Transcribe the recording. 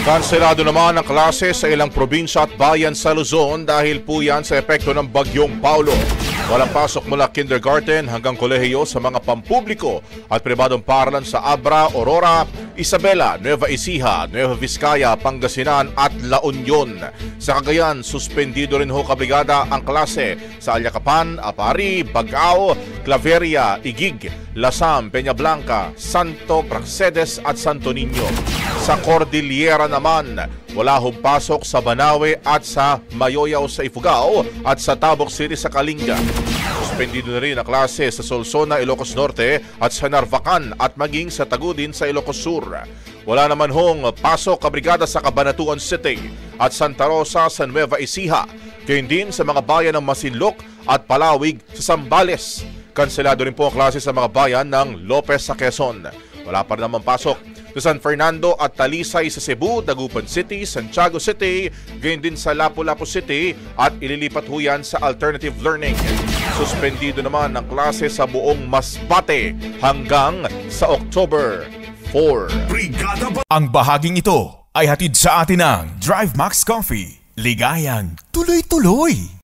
Kanselado naman ang klase sa ilang probinsya at bayan sa Luzon dahil po yan sa epekto ng bagyong Paulo. Walang pasok mula kindergarten hanggang kolehiyo sa mga pampubliko at pribadong paaralan sa Abra, Aurora, Isabela, Nueva Ecija, Nueva Vizcaya, Pangasinan at La Union. Sa Cagayan, suspendido rin ho kabrigada ang klase sa Aliacapan, Apari, Bagao, Claveria, Igig, Lasam, Peña Blanca, Santo Praxedes at Santo Niño. Sa Cordillera naman, wala hong pasok sa Banawe at sa Mayoyaw sa Ifugao at sa Tabok City sa Kalinga. Suspendido na rin ang klase sa Solsona, Ilocos Norte at sa Narvacan at maging sa Tagudin sa Ilocos Sur. Wala naman hong pasok kabrigada sa Cabanatuan City at Santa Rosa sa Nueva Ecija. Gayon din sa mga bayan ng Masinloc at Palawig sa Zambales. Kanselado rin po ang klase sa mga bayan ng Lopez sa Quezon. Wala pa rin naman pasok sa San Fernando at Talisay sa Cebu, Dagupan City, Santiago City, gayon din sa Lapu-Lapu City at ililipat ho yan sa alternative learning. Suspendido naman ang klase sa buong Masbate hanggang sa October 4. Ang bahaging ito ay hatid sa atin ng Drive Max Coffee. Ligayang tuloy-tuloy!